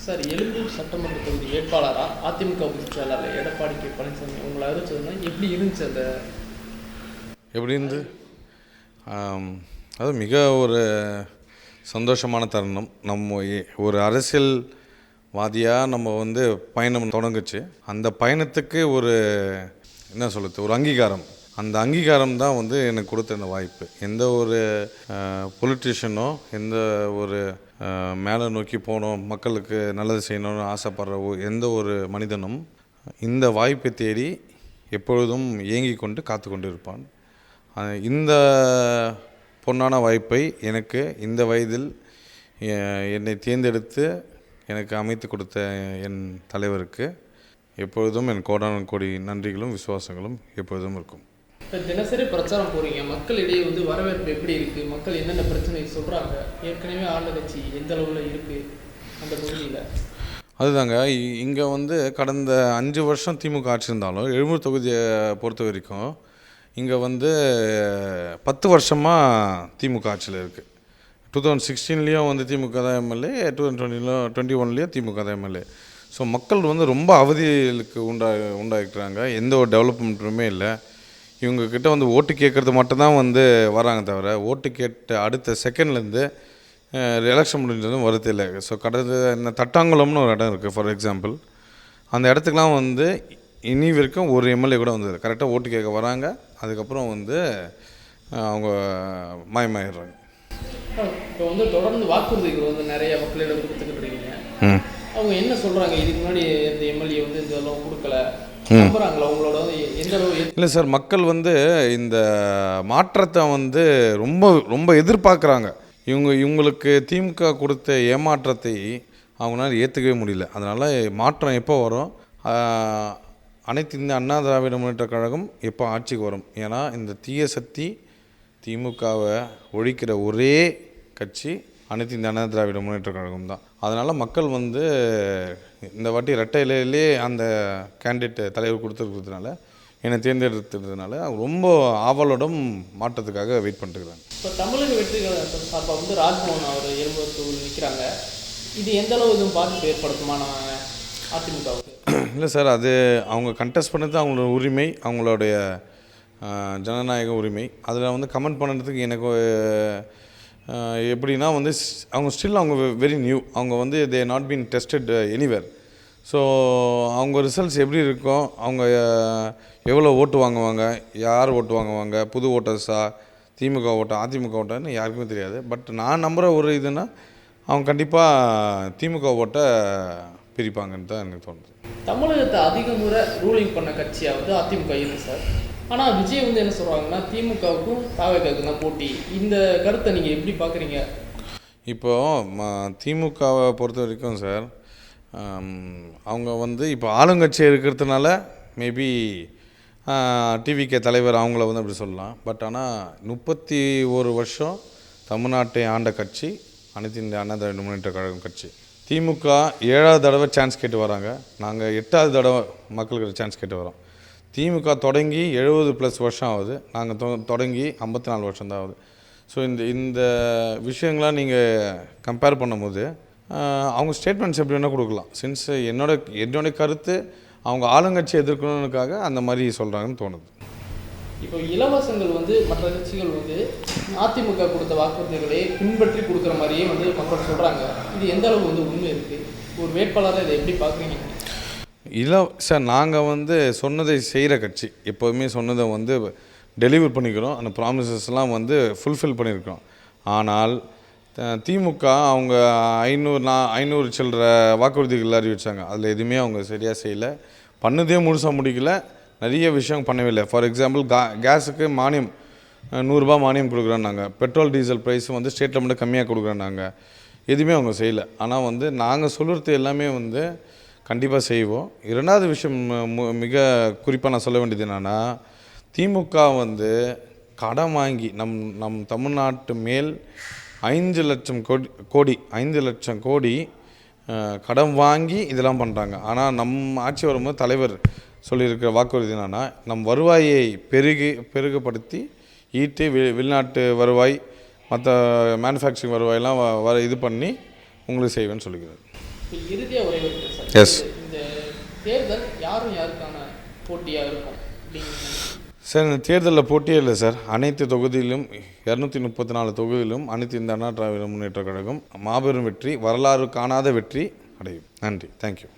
Sir, Egmore சட்டமன்ற தொகுதி வேட்பாளராக அதிமுக பொதுச் செயலாளர் எடப்பாடி கே பழனிசாமி உங்களை அறிவிச்சதுன்னா எப்படி இருந்துச்சு? அந்த எப்படி இருந்து அது மிக ஒரு சந்தோஷமான தருணம். நம்ம ஒரு அரசியல்வாதியாக நம்ம பயணம் தொடங்குச்சு. அந்த பயணத்துக்கு ஒரு என்ன சொல்கிறது, ஒரு அங்கீகாரம். அந்த அங்கீகாரம் தான் எனக்கு கொடுத்த இந்த வாய்ப்பு. எந்த ஒரு பொலிட்டிஷியனோ, எந்த ஒரு மேலே நோக்கி போகணும், மக்களுக்கு நல்லது செய்யணும்னு ஆசைப்படுற எந்த ஒரு மனிதனும் இந்த வாய்ப்பை தேடி எப்பொழுதும் ஏங்கி கொண்டு காத்து கொண்டு இருப்பான். இந்த பொன்னான வாய்ப்பை எனக்கு இந்த வயதில் என்னை தேர்ந்தெடுத்து எனக்கு அமைத்து கொடுத்த என் தலைவருக்கு எப்பொழுதும் என் கோடான கோடி நன்றிகளும் விசுவாசங்களும் எப்பொழுதும் இருக்கும். இப்போ தினசரி பிரச்சாரம் போகிறீங்க, மக்களிடையே வரவேற்பு எப்படி இருக்குது? மக்கள் என்னென்ன பிரச்சனை சொல்கிறாங்க? ஏற்கனவே ஆண்ட கட்சி எந்த அளவில் இருக்குது அந்த பகுதியில்? அதுதாங்க, இங்கே கடந்த 5 வருஷம் திமுக ஆட்சி இருந்தாலும் எழும்பூர் தொகுதியை பொறுத்த வரைக்கும் இங்கே 10 வருஷமாக திமுக ஆட்சியில் இருக்குது. 2016லேயும் திமுக தான் எம்எல்ஏ, 2021லேயும் திமுக தான் எம்எல்ஏ. ஸோ மக்கள் ரொம்ப அவதிகளுக்கு உண்டாகிக்கிறாங்க. எந்த ஒரு டெவலப்மெண்ட்டுமே இல்லை. இவங்கக்கிட்ட ஓட்டு கேட்குறது மட்டும்தான் வராங்க தவிர, ஓட்டு கேட்ட அடுத்த செகண்ட்லேருந்து எலெக்ஷன் முடிஞ்சதும் வருது இல்லை. ஸோ கடந்த இந்த தட்டாங்குளம்னு ஒரு இடம் இருக்குது ஃபார் எக்ஸாம்பிள். அந்த இடத்துக்குலாம் இனி வரைக்கும் ஒரு எம்எல்ஏ கூட வந்தது. கரெக்டாக ஓட்டு கேட்க வராங்க, அதுக்கப்புறம் அவங்க மாயமாயிடுறாங்க. இப்போ தொடர்ந்து வாக்குறுதிகள் நிறைய மக்களிடம் கொடுத்துக்கிட்டு இருக்கீங்க. அவங்க என்ன சொல்கிறாங்க? இதுக்கு முன்னாடி இந்த எம்எல்ஏ இதெல்லாம் கொடுக்கல, நம்புறாங்களா உங்களோட? எந்த அளவு? இல்லை சார், மக்கள் இந்த மாற்றத்தை ரொம்ப ரொம்ப எதிர்பார்க்குறாங்க. இவங்களுக்கு திமுக கொடுத்த ஏமாற்றத்தை அவங்களால ஏற்றுக்கவே முடியல. அதனால் மாற்றம் எப்போ வரும்? அனைத்து இந்த அண்ணா திராவிட முன்னேற்ற கழகம் எப்போ ஆட்சிக்கு வரும்? ஏன்னா இந்த தீய சக்தி திமுகவை ஒழிக்கிற ஒரே கட்சி அனைத்து இந்த அண்ணா திராவிட முன்னேற்ற கழகம் தான். அதனால் மக்கள் இந்த வாட்டி ரெட்டை இலையிலே அந்த கேண்டிடேட் தலைவர் கொடுத்துருக்கிறதுனால, என்னை தேர்ந்தெடுத்ததுனால ரொம்ப ஆவலோடும் மாற்றத்துக்காக வெயிட் பண்ணிட்டுருக்காங்க. இப்போ தமிழக வெற்றிகள் சார்பாக ராஜ்மோகன் அவர் எழும்பூர் தொகுதியில் நிற்கிறாங்க. இது எந்த அளவு எதுவும் பாதிப்பு ஏற்படுத்துமா அதிமுகவுக்கு? இல்லை சார், அது அவங்க கண்டெஸ்ட் பண்ணது அவங்களோட உரிமை, அவங்களுடைய ஜனநாயக உரிமை. அதில் கமெண்ட் பண்ணுறதுக்கு எனக்கு எப்படின்னா அவங்க ஸ்டில் அவங்க வெரி நியூ. அவங்க they not been tested anywhere. So அவங்க ரிசல்ட்ஸ் எப்படி இருக்கும், அவங்க எவ்வளோ ஓட்டு வாங்குவாங்க, யார் ஓட்டு வாங்குவாங்க, புது ஓட்டர்ஸா, திமுக ஓட்டா, அதிமுக ஓட்டான்னு யாருக்குமே தெரியாது. பட் நான் நம்புகிற ஒரு இதுன்னா அவங்க கண்டிப்பாக திமுக ஓட்டை பிரிப்பாங்கன்னு தான் எனக்கு தோணுது. தமிழகத்தை அதிக முறை ரூலிங் பண்ண கட்சியாக அதிமுக இருக்குது சார். ஆனால் விஜய் என்ன சொல்கிறாங்கன்னா, திமுகவுக்கும் தாவேகாவுக்கும் தான் போட்டி. இந்த கருத்தை நீங்கள் எப்படி பார்க்குறீங்க? இப்போது திமுகவை பொறுத்த வரைக்கும் சார், அவங்க இப்போ ஆளுங்கட்சி இருக்கிறதுனால மேபி டிவிகே தலைவர் அவங்கள அப்படி சொல்லலாம். பட் ஆனால் 31 வருஷம் தமிழ்நாட்டை ஆண்ட கட்சி அனைத்து இந்த அண்ணா திராவிட முன்னேற்ற கழகம் கட்சி. திமுக 7வது தடவை சான்ஸ் கேட்டு வராங்க, நாங்கள் 8வது தடவை மக்கள்கிட்ட சான்ஸ் கேட்டு வரோம். திமுக தொடங்கி 70+ வருஷம் ஆகுது, நாங்கள் தொடங்கி 54 வருஷம் தான் ஆகுது. ஸோ இந்த விஷயங்களாம் நீங்கள் கம்பேர் பண்ணும்போது அவங்க ஸ்டேட்மெண்ட்ஸ் எப்படி வேணால் கொடுக்கலாம். சின்ஸ் என்னோட கருத்து அவங்க ஆளுங்கட்சி எதிர்க்கணுக்காக அந்த மாதிரி சொல்கிறாங்கன்னு தோணுது. இப்போ இலவசங்கள் மற்ற கட்சிகள் அதிமுக கொடுத்த வாக்குறுதிகளை பின்பற்றி கொடுக்குற மாதிரியே மக்கள் சொல்கிறாங்க. இது எந்த அளவு உண்மை இருக்குது? ஒரு வேட்பாளராக இதை எப்படி பார்க்குறீங்க? இல்லை சார், நாங்கள் சொன்னதை செய்கிற கட்சி. எப்போதுமே சொன்னதை டெலிவர் பண்ணிக்கிறோம். அந்த ப்ராமிசஸ்லாம் ஃபுல்ஃபில் பண்ணியிருக்கோம். ஆனால் திமுக அவங்க 500 சில்லற வாக்குறுதிகள் அறிவிச்சாங்க. அதில் எதுவுமே அவங்க சரியாக செய்யலை. பண்ணதே முழுசாக முடிக்கல, நிறைய விஷயம் பண்ணவே இல்லை. ஃபார் எக்ஸாம்பிள் கேஸுக்கு மானியம் 100 ரூபா மானியம் கொடுக்குறோன்னாங்க. பெட்ரோல் டீசல் ப்ரைஸ் ஸ்டேட்டில் மட்டும் கம்மியாக கொடுக்குறோன்னாங்க. எதுவுமே அவங்க செய்யலை. ஆனால் நாங்கள் சொல்கிறது எல்லாமே கண்டிப்பாக செய்வோம். 2வது விஷயம் மிக குறிப்பாக நான் சொல்ல வேண்டியது என்னென்னா, திமுக கடன் வாங்கி நம் தமிழ்நாட்டு மேல் 5 லட்சம் கோடி கடன் வாங்கி இதெல்லாம் பண்ணுறாங்க. ஆனால் ஆட்சி வரும்போது தலைவர் சொல்லியிருக்கிற வாக்குறுதி என்னென்னா, நம் வருவாயை பெருகப்படுத்தி ஈட்டு வெளிநாட்டு வருவாய், மற்ற மேனுஃபேக்சரிங் வருவாயெல்லாம் இது பண்ணி உங்களுக்கு செய்வேன்னு சொல்லிக்கிறார். இப்போ இறுதியாக ஒரே ஒரு சார், எஸ் இந்த தேர்தல் யாரும் யாருக்கான போட்டியாக இருக்கும் அப்படிங்கிறது? சார் இந்த தேர்தலில் போட்டியே இல்லை சார். அனைத்து தொகுதியிலும் 234 தொகுதியிலும் அனைத்து இந்த அண்ணா திராவிட முன்னேற்ற கழகம் மாபெரும் வெற்றி, வரலாறு காணாத வெற்றி அடையும். நன்றி, தேங்க்யூ.